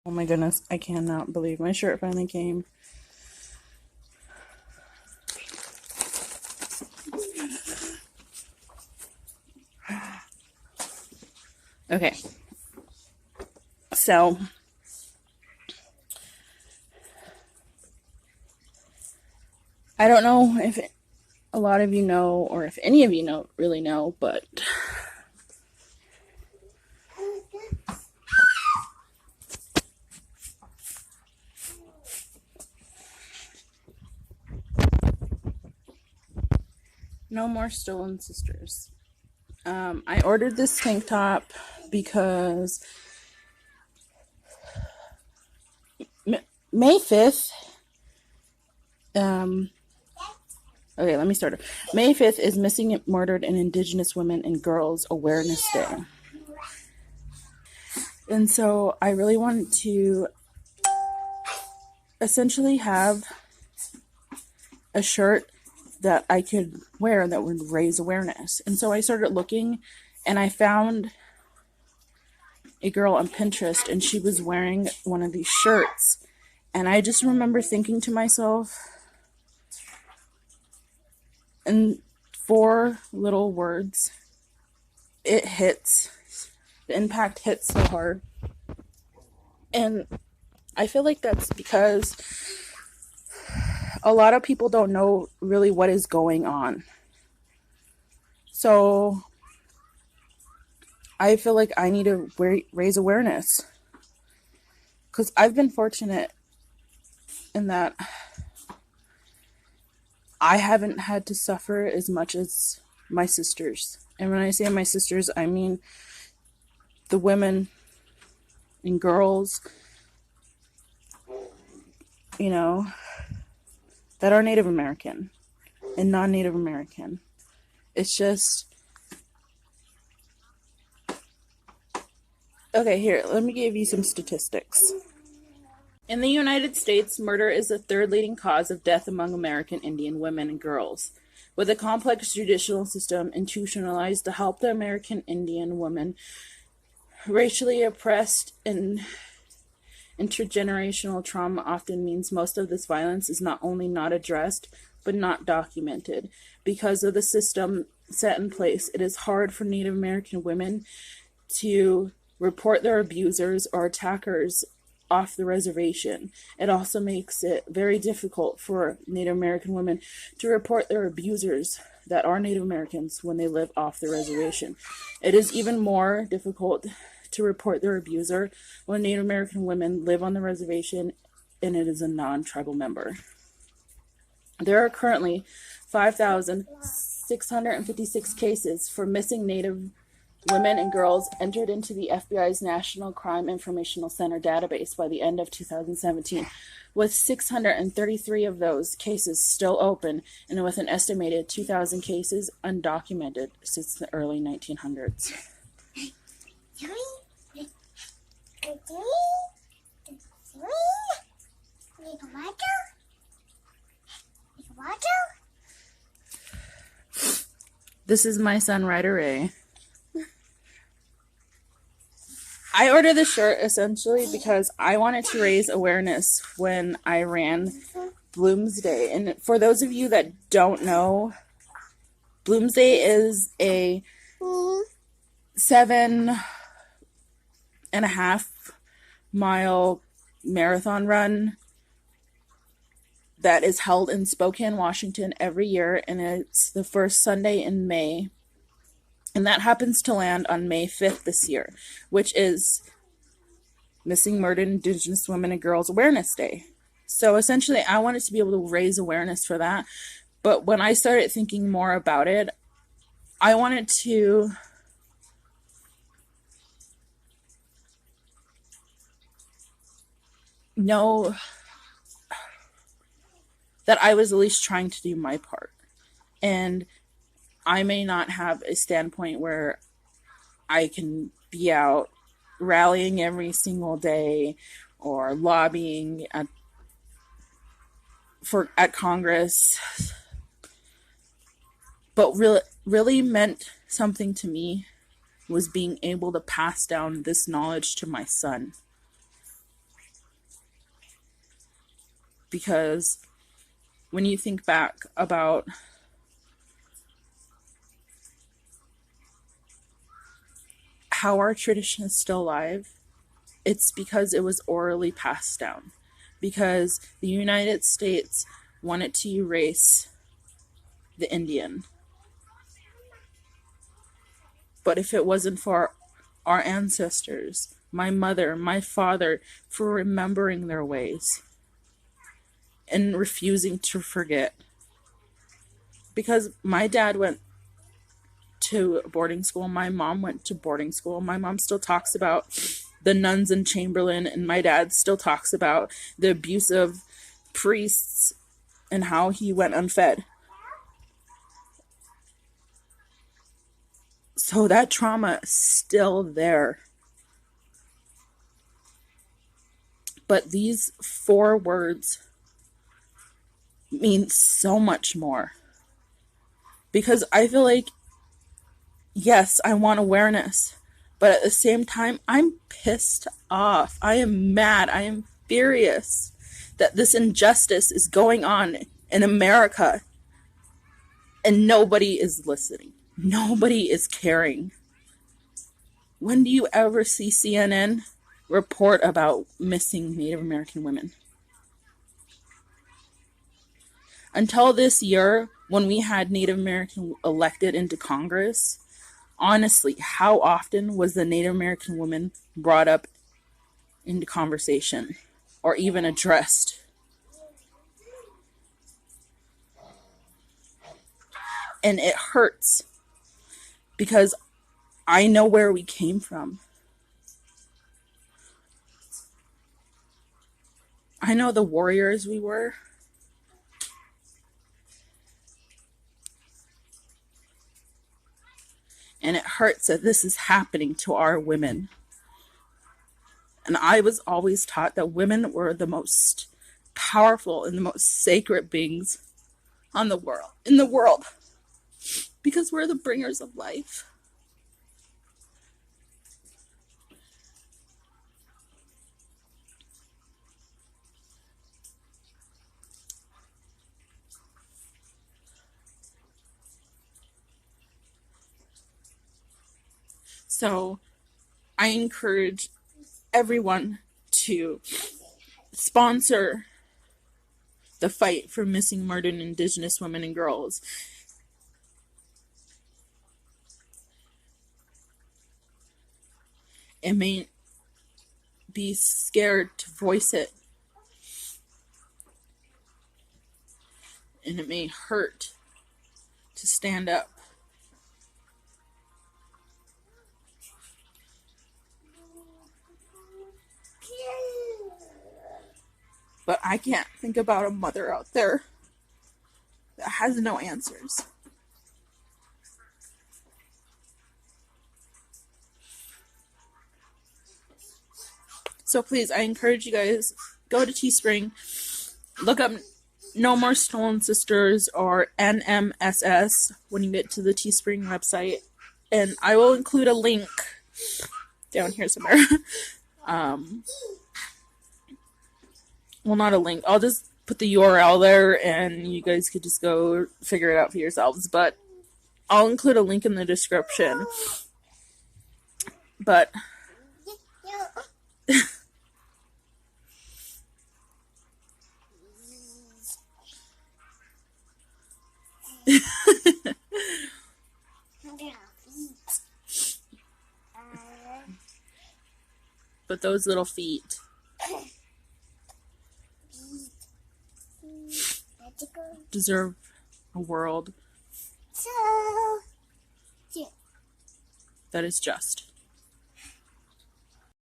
Oh my goodness, I cannot believe my shirt finally came. Okay. So, I don't know if a lot of you know, or if any of you really know, but no more stolen sisters. I ordered this tank top because May 5th, okay, let me start. May 5th is Missing, Murdered, and Indigenous Women and Girls Awareness Day. And so I really wanted to essentially have a shirt that I could wear that would raise awareness. And so I started looking, and I found a girl on Pinterest, and she was wearing one of these shirts. And I just remember thinking to myself, in 4 little words, it hits. The impact hits so hard. And I feel like that's because a lot of people don't know really what is going on. So I feel like I need to raise awareness, because I've been fortunate in that I haven't had to suffer as much as my sisters. And when I say my sisters, I mean the women and girls, you know, that are Native American and non-Native American. It's just, okay, here, let me give you some statistics. In the United States, murder is the 3rd leading cause of death among American Indian women and girls. With a complex judicial system institutionalized to help the American Indian woman, racially oppressed and intergenerational trauma often means most of this violence is not only not addressed, but not documented. Because of the system set in place, it is hard for Native American women to report their abusers or attackers off the reservation. It also makes it very difficult for Native American women to report their abusers that are Native Americans when they live off the reservation. It is even more difficult to report their abuser when Native American women live on the reservation and it is a non-tribal member. There are currently 5,656 cases for missing Native women and girls entered into the FBI's National Crime Information Center database by the end of 2017, with 633 of those cases still open and with an estimated 2,000 cases undocumented since the early 1900s. This is my son, Ryder Ray. I ordered this shirt essentially because I wanted to raise awareness when I ran Bloomsday. And for those of you that don't know, Bloomsday is a 7.5-mile marathon run that is held in Spokane, Washington every year, and it's the first Sunday in May. And that happens to land on May 5th this year, which is Missing, Murdered, Indigenous Women and Girls Awareness Day. So essentially, I wanted to be able to raise awareness for that. But when I started thinking more about it, I wanted to know that I was at least trying to do my part. And I may not have a standpoint where I can be out rallying every single day or lobbying at Congress, but really meant something to me was being able to pass down this knowledge to my son. Because when you think back about how our tradition is still alive, it's because it was orally passed down. Because the United States wanted to erase the Indian. But if it wasn't for our ancestors, my mother, my father, for remembering their ways and refusing to forget. Because my dad went to boarding school, my mom went to boarding school. My mom still talks about the nuns in Chamberlain, and my dad still talks about the abuse of priests and how he went unfed. So that trauma is still there. But these 4 words mean so much more. Because I feel like, yes, I want awareness. But at the same time, I'm pissed off. I am mad. I am furious that this injustice is going on in America. And nobody is listening. Nobody is caring. When do you ever see CNN report about missing Native American women? Until this year, when we had Native American elected into Congress, honestly, how often was the Native American woman brought up into conversation or even addressed? And it hurts because I know where we came from. I know the warriors we were. And it hurts that this is happening to our women. And I was always taught that women were the most powerful and the most sacred beings in the world. Because we're the bringers of life. So I encourage everyone to sponsor the fight for missing, murdered Indigenous women and girls. It may be scared to voice it. And it may hurt to stand up. But I can't think about a mother out there that has no answers. So please, I encourage you guys, go to Teespring, look up No More Stolen Sisters or NMSS when you get to the Teespring website. And I will include a link down here somewhere. Well, not a link. I'll just put the URL there and you guys could just go figure it out for yourselves. But I'll include a link in the description. But but those little feet deserve a world that is just.